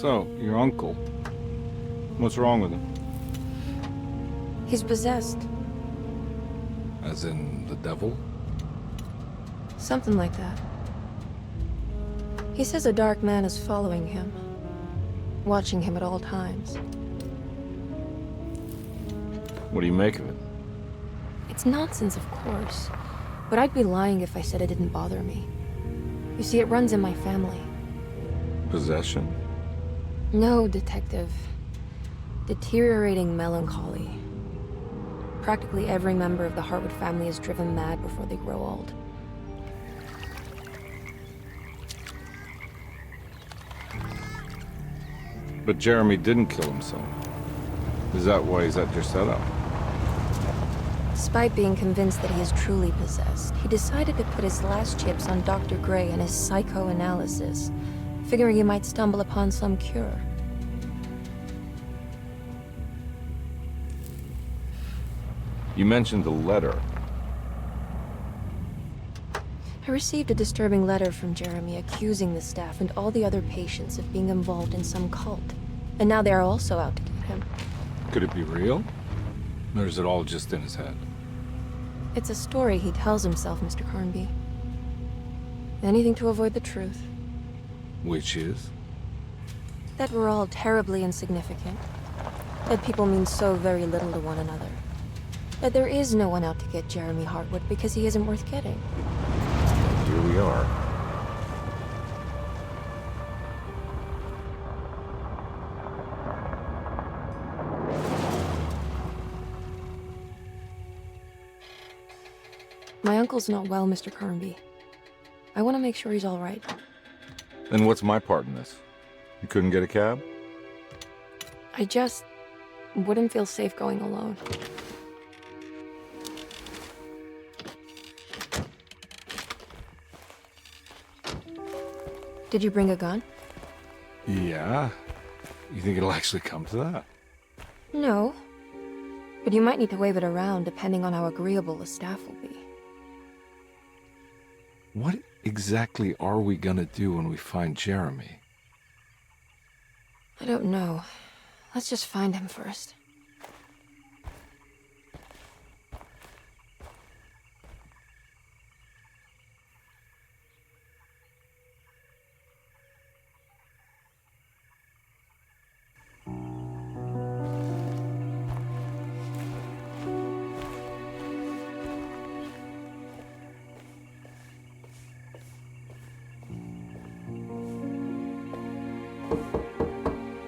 So, your uncle. What's wrong with him? He's possessed. As in, the devil? Something like that. He says a dark man is following him, watching him at all times. What do you make of it? It's nonsense, of course, but I'd be lying if I said it didn't bother me. You see, it runs in my family. Possession? No, Detective. Deteriorating melancholy. Practically every member of the Hartwood family is driven mad before they grow old. But Jeremy didn't kill himself. Is that why he's at Derceto? Despite being convinced that he is truly possessed, he decided to put his last chips on Dr. Gray and his psychoanalysis, figuring he might stumble upon some cure. You mentioned the letter. I received a disturbing letter from Jeremy accusing the staff and all the other patients of being involved in some cult. And now they are also out to get him. Could it be real? Or is it all just in his head? It's a story he tells himself, Mr. Carnby. Anything to avoid the truth. Which is? That we're all terribly insignificant. That people mean so very little to one another. That there is no one out to get Jeremy Hartwood because he isn't worth getting. Here we are. My uncle's not well, Mr. Carnby. I want to make sure he's all right. Then what's my part in this? You couldn't get a cab? I just wouldn't feel safe going alone. Did you bring a gun? Yeah. You think it'll actually come to that? No. But you might need to wave it around depending on how agreeable the staff will be. What exactly are we gonna do when we find Jeremy? I don't know. Let's just find him first.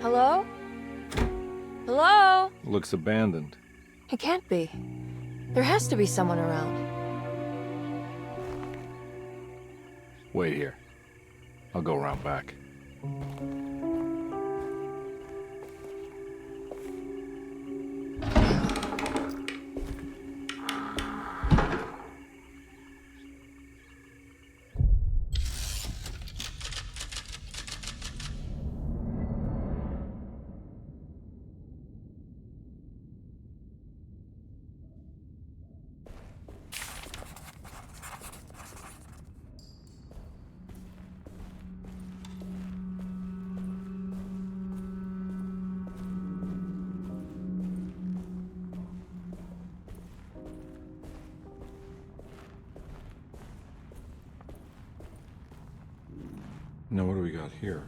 Hello? Hello? Looks abandoned. It can't be. There has to be someone around. Wait here. I'll go around back. Now what do we got here?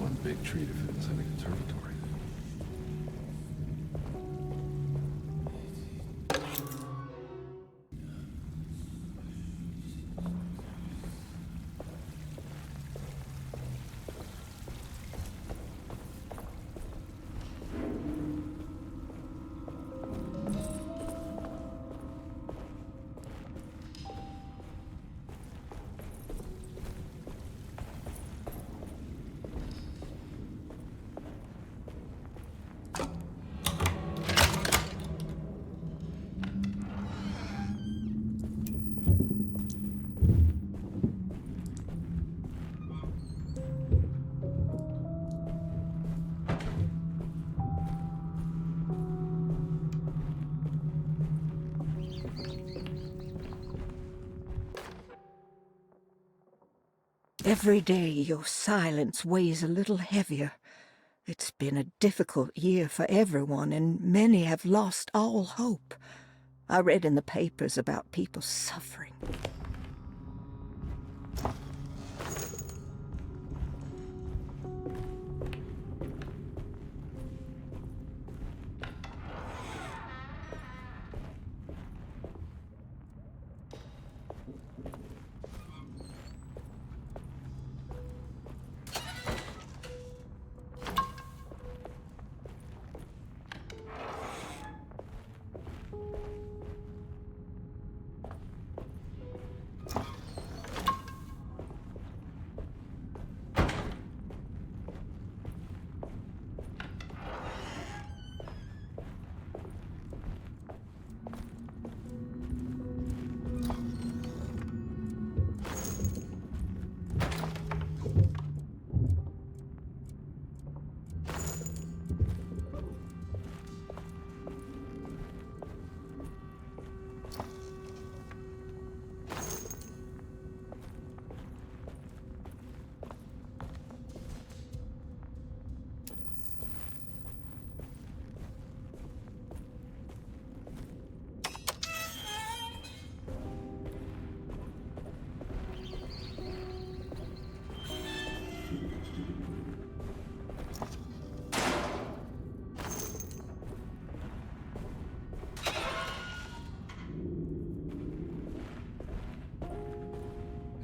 one big treat if it was in a conservatory. Every day your silence weighs a little heavier. It's been a difficult year for everyone, and many have lost all hope. I read in the papers about people suffering.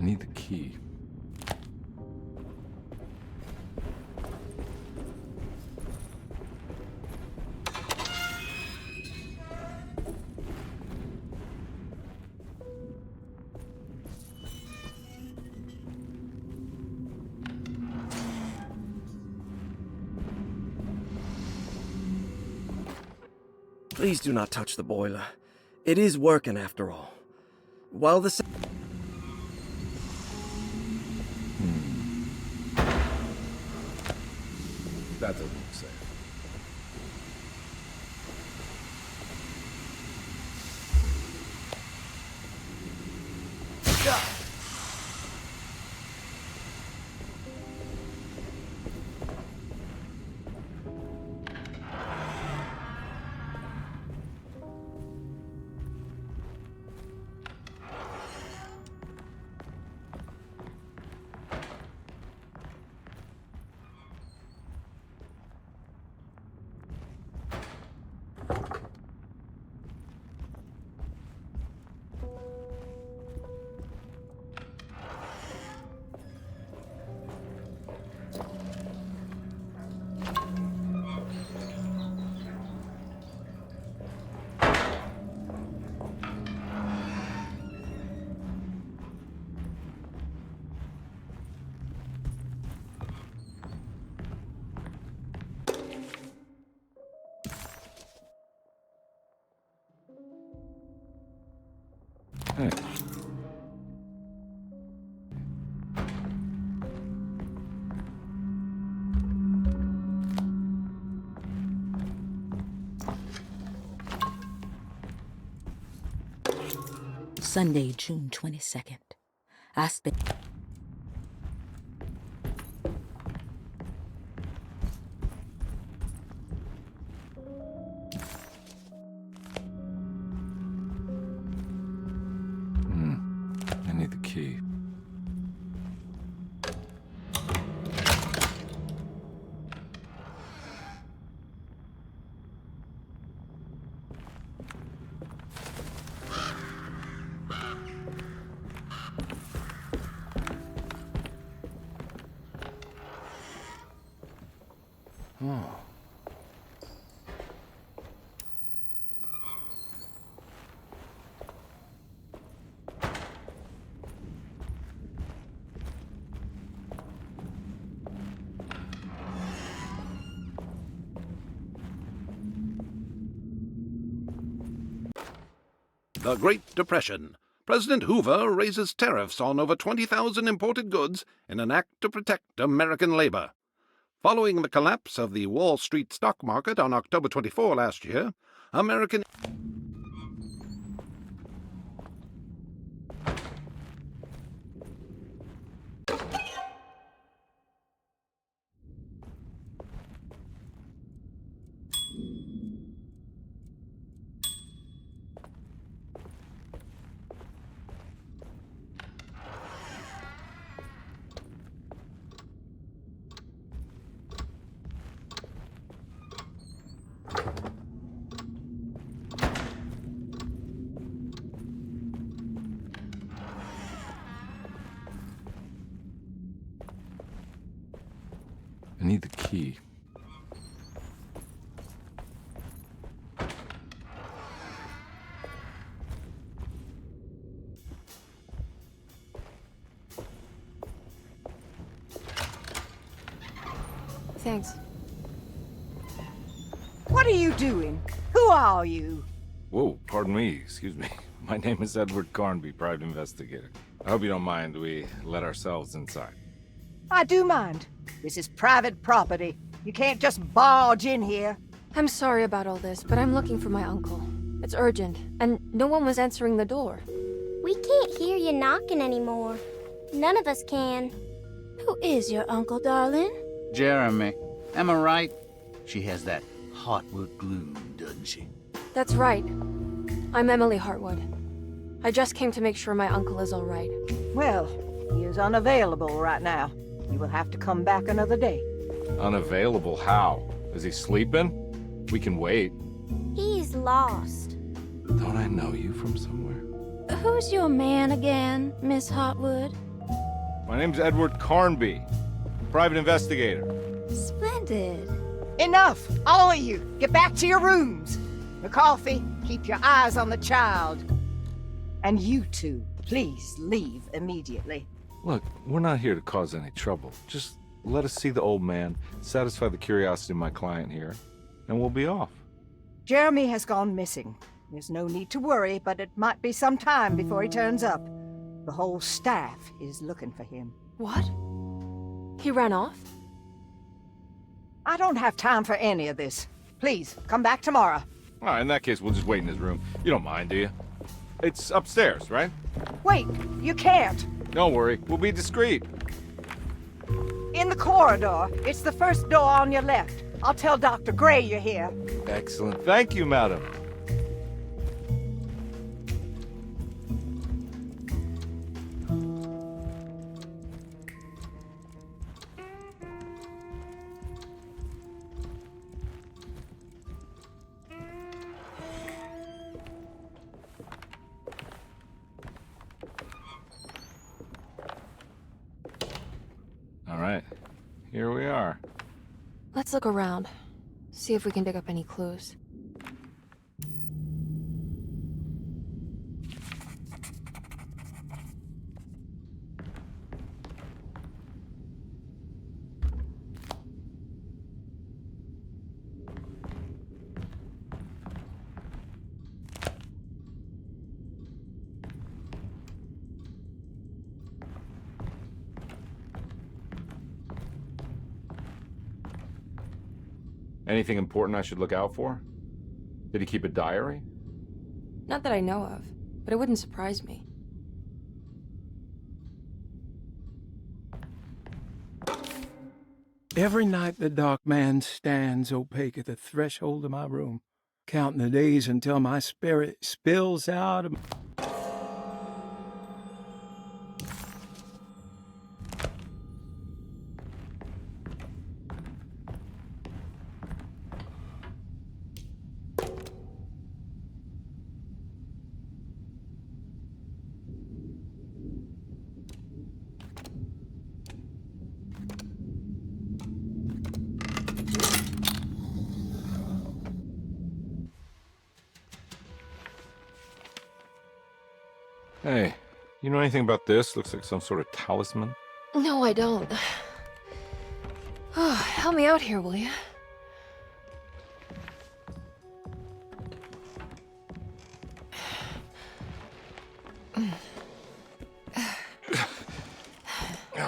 I need the key. Please do not touch the boiler. It is working after all. While the That doesn't look safe. Hey. Sunday, June 22nd. I spent... I need the key. Oh. The Great Depression. President Hoover raises tariffs on over 20,000 imported goods in an act to protect American labor. Following the collapse of the Wall Street stock market on October 24 last year, American... I need the key. Thanks. What are you doing? Who are you? Whoa, pardon me, excuse me. My name is Edward Carnby, private investigator. I hope you don't mind we let ourselves inside. I do mind. This is private property. You can't just barge in here. I'm sorry about all this, but I'm looking for my uncle. It's urgent, and no one was answering the door. We can't hear you knocking anymore. None of us can. Who is your uncle, darling? Jeremy. Am I right? She has that Hartwood gloom, doesn't she? That's right. I'm Emily Hartwood. I just came to make sure my uncle is all right. Well, he is unavailable right now. You will have to come back another day. Unavailable how? Is he sleeping? We can wait. He's lost. Don't I know you from somewhere? Who's your man again, Miss Hartwood? My name's Edward Carnby, private investigator. Splendid. Enough! All of you! Get back to your rooms! McCarthy, keep your eyes on the child. And you two, please leave immediately. Look, we're not here to cause any trouble. Just let us see the old man, satisfy the curiosity of my client here, and we'll be off. Jeremy has gone missing. There's no need to worry, but it might be some time before he turns up. The whole staff is looking for him. What? He ran off? I don't have time for any of this. Please, come back tomorrow. All right, in that case, we'll just wait in his room. You don't mind, do you? It's upstairs, right? Wait, you can't. Don't worry, we'll be discreet. In the corridor. It's the first door on your left. I'll tell Dr. Gray you're here. Excellent. Thank you, madam. All right, here we are. Let's look around. See if we can dig up any clues. Anything important I should look out for? Did he keep a diary? Not that I know of, but it wouldn't surprise me. Every night the dark man stands opaque at the threshold of my room, counting the days until my spirit spills out of... Hey, you know anything about this? Looks like some sort of talisman. No, I don't. Oh, help me out here, will you?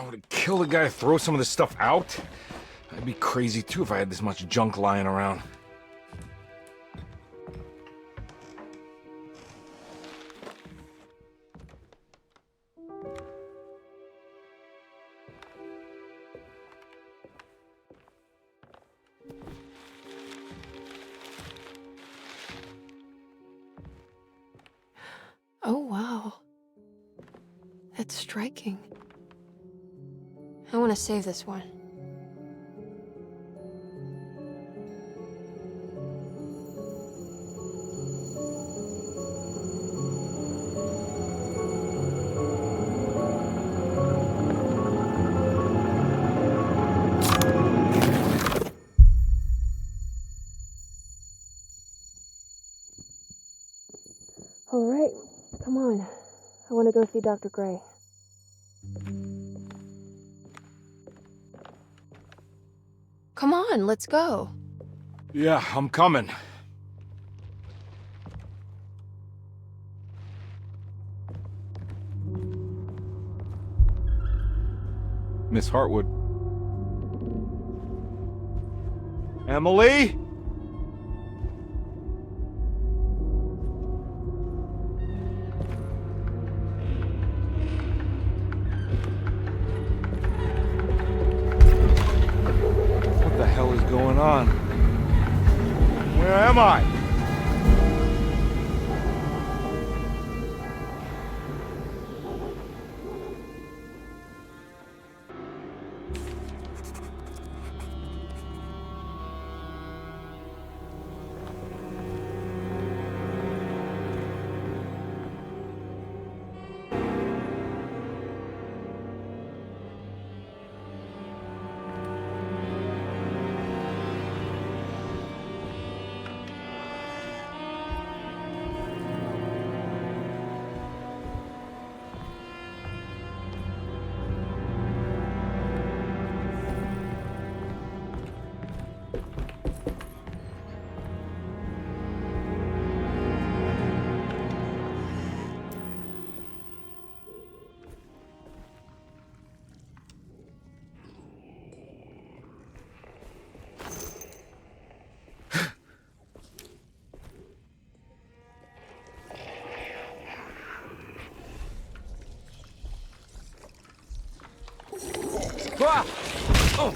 Would it kill the guy to throw some of this stuff out? I'd be crazy too if I had this much junk lying around. Oh, wow. That's striking. I want to save this one. All right, come on. I want to go see Dr. Gray. Come on, let's go. Yeah, I'm coming. Miss Hartwood. Emily? What the hell is going on? Where am I? Ah! Oh!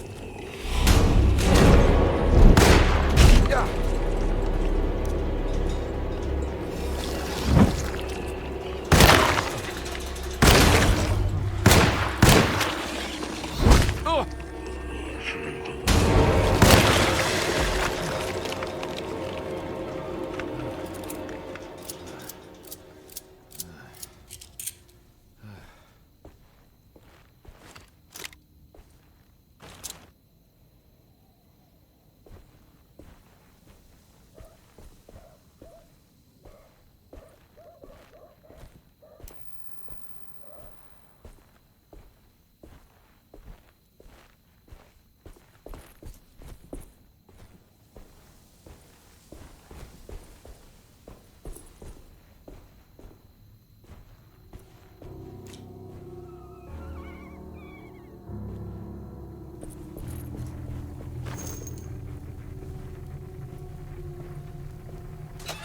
Yeah. Oh!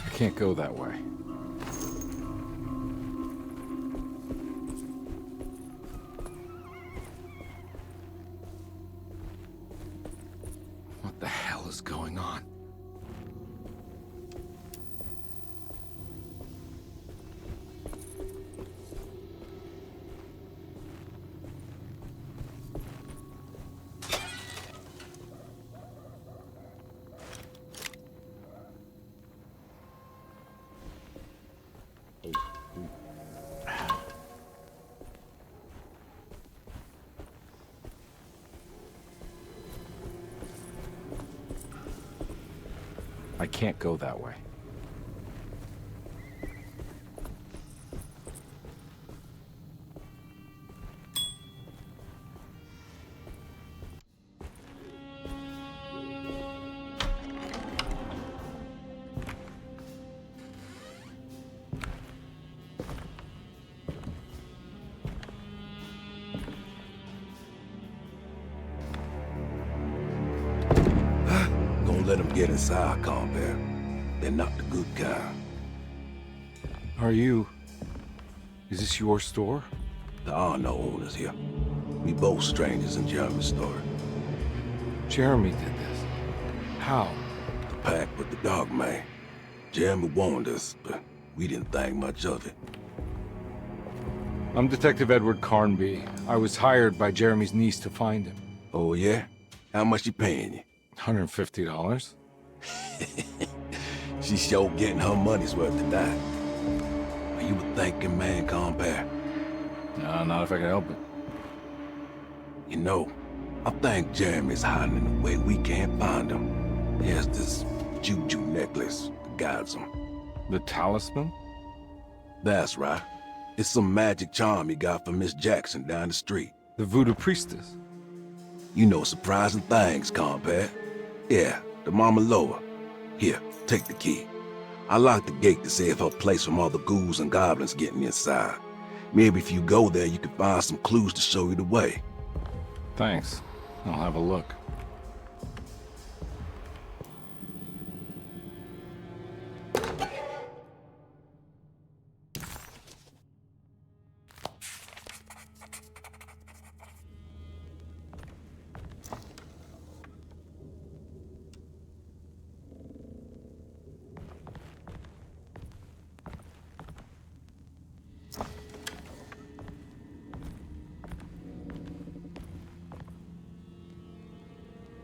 I can't go that way. What the hell is going on? I can't go that way. get inside, Carnby. They're not the good kind. Is this your store? There are no owners here. We both strangers in Jeremy's story. Jeremy did this. How? The pact with the dog man. Jeremy warned us, but we didn't think much of it. I'm Detective Edward Carnby. I was hired by Jeremy's niece to find him. Oh, yeah? How much she paying you? $150. She's sure getting her money's worth tonight. Are you a thinking man, Carnby? No, not if I can help it. You know, I think Jeremy's hiding in a way we can't find him. He has this juju necklace that guides him. The talisman? That's right. It's some magic charm he got from Miss Jackson down the street. The voodoo priestess? You know surprising things, Carnby. Yeah, the Mama Loa. Here, take the key. I locked the gate to save her place from all the ghouls and goblins getting inside. Maybe if you go there, you can find some clues to show you the way. Thanks. I'll have a look.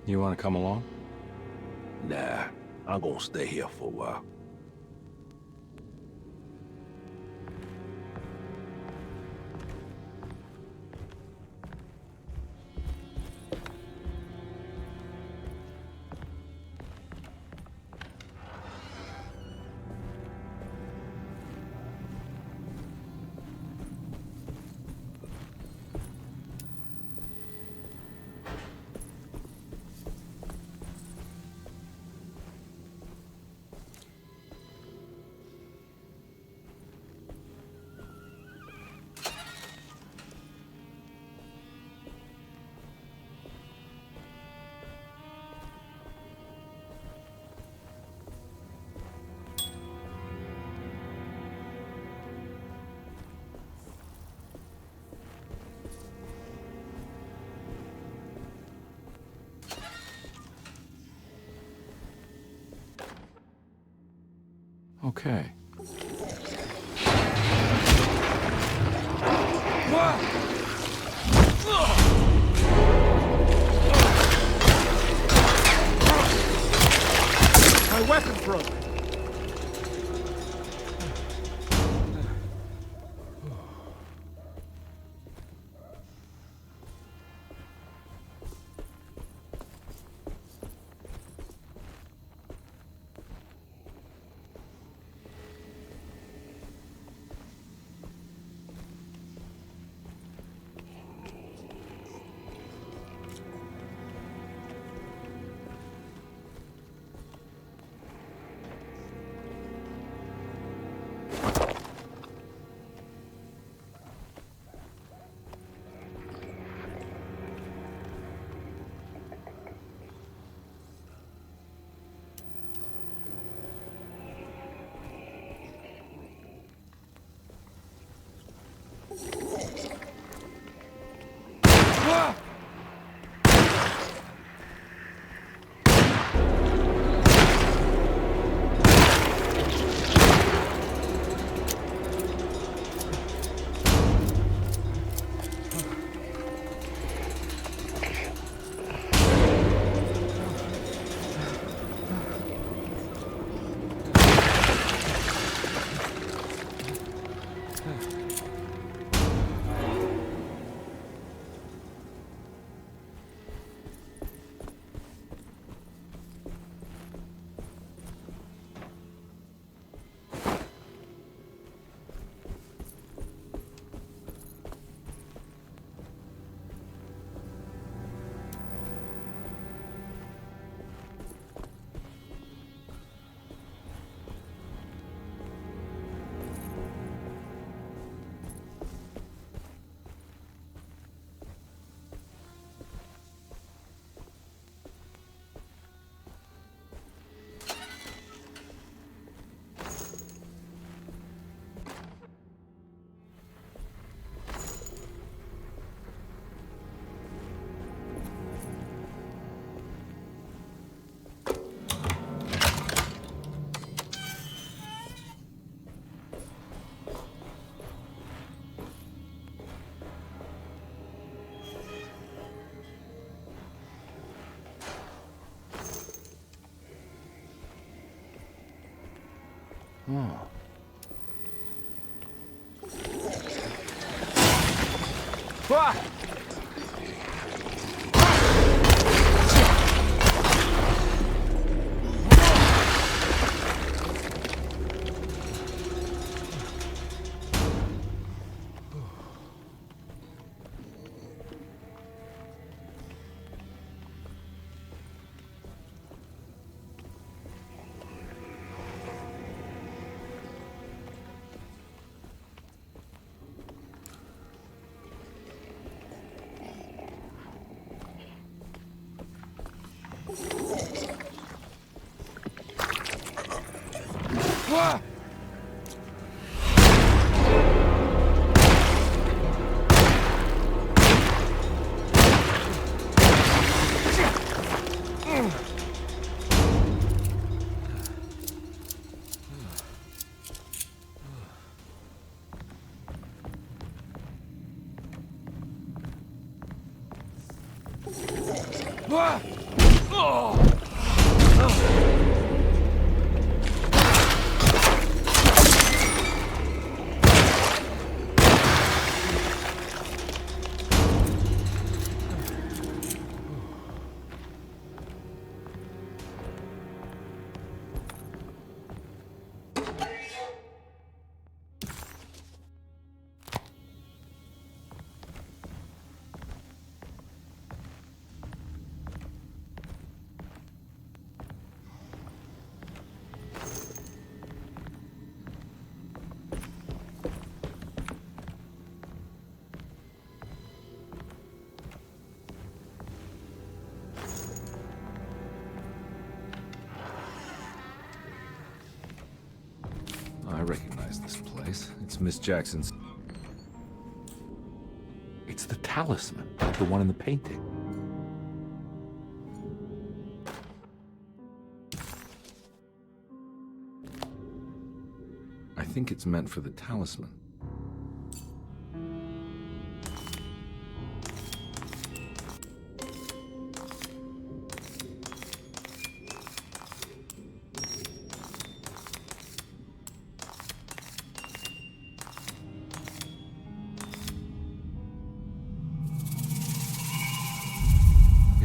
You want to come along? Nah, I'm gonna stay here for a while. Okay. My weapon broke. Ah! Ah! Ah! Oh! I recognize this place. It's Miss Jackson's. It's the talisman, the one in the painting. I think it's meant for the talisman.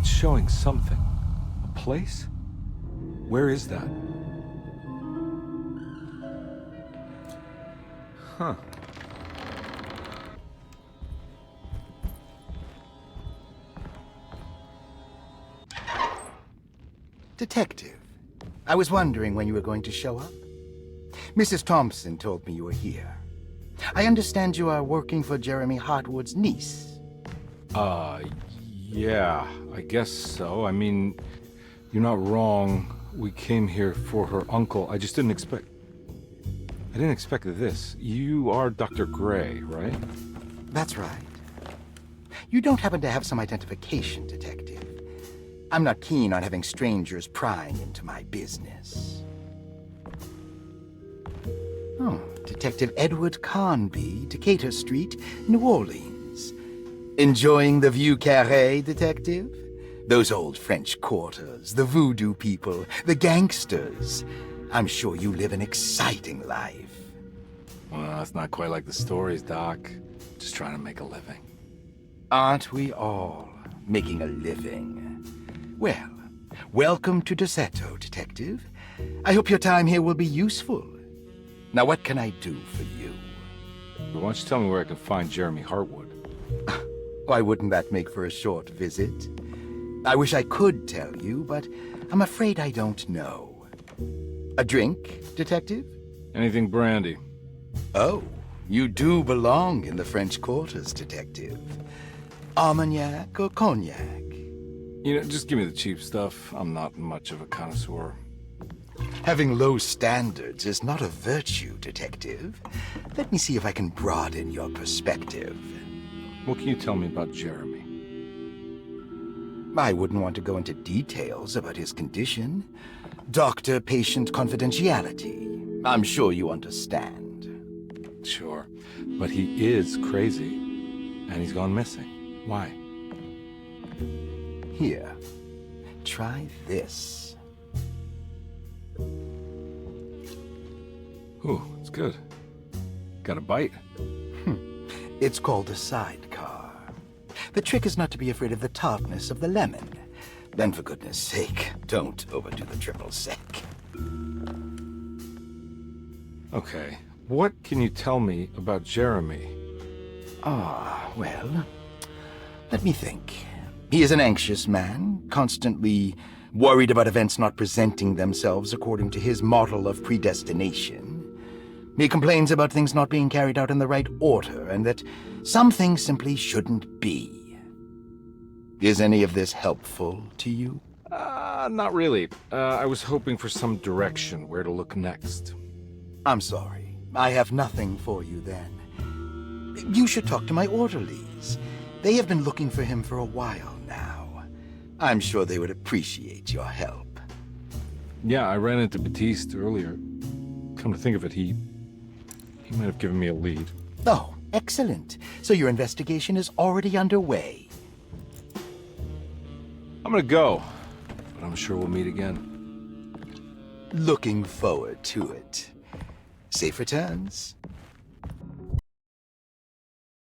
Showing something. A place? Where is that? Huh. Detective, I was wondering when you were going to show up. Mrs. Thompson told me you were here. I understand you are working for Jeremy Hartwood's niece. Yeah, I guess so. I mean, you're not wrong. We came here for her uncle. I just didn't expect... I didn't expect this. You are Dr. Gray, right? That's right. You don't happen to have some identification, Detective. I'm not keen on having strangers prying into my business. Oh, Detective Edward Carnby, Decatur Street, New Orleans. Enjoying the Vieux Carré, Detective? Those old French quarters, the voodoo people, the gangsters. I'm sure you live an exciting life. Well, it's not quite like the stories, Doc. Just trying to make a living. Aren't we all making a living? Well, welcome to Derceto, Detective. I hope your time here will be useful. Now, what can I do for you? Why don't you tell me where I can find Jeremy Hartwood? Why wouldn't that make for a short visit? I wish I could tell you, but I'm afraid I don't know. A drink, Detective? Anything brandy. Oh, you do belong in the French quarters, Detective. Armagnac or cognac? You know, just give me the cheap stuff. I'm not much of a connoisseur. Having low standards is not a virtue, Detective. Let me see if I can broaden your perspective. What can you tell me about Jeremy? I wouldn't want to go into details about his condition. Doctor-patient confidentiality. I'm sure you understand. Sure, but he is crazy, and he's gone missing. Why? Here, try this. Ooh, it's good. Got a bite? It's called a sidecar. The trick is not to be afraid of the tartness of the lemon. Then, for goodness sake, don't overdo the triple sec. Okay, what can you tell me about Jeremy? Well, let me think. He is an anxious man, constantly worried about events not presenting themselves according to his model of predestination. He complains about things not being carried out in the right order, and that some things simply shouldn't be. Is any of this helpful to you? Not really. I was hoping for some direction where to look next. I'm sorry. I have nothing for you then. You should talk to my orderlies. They have been looking for him for a while now. I'm sure they would appreciate your help. Yeah, I ran into Batiste earlier. Come to think of it, he might have given me a lead. Oh, excellent. So your investigation is already underway. I'm gonna go, but I'm sure we'll meet again. Looking forward to it. Safe returns.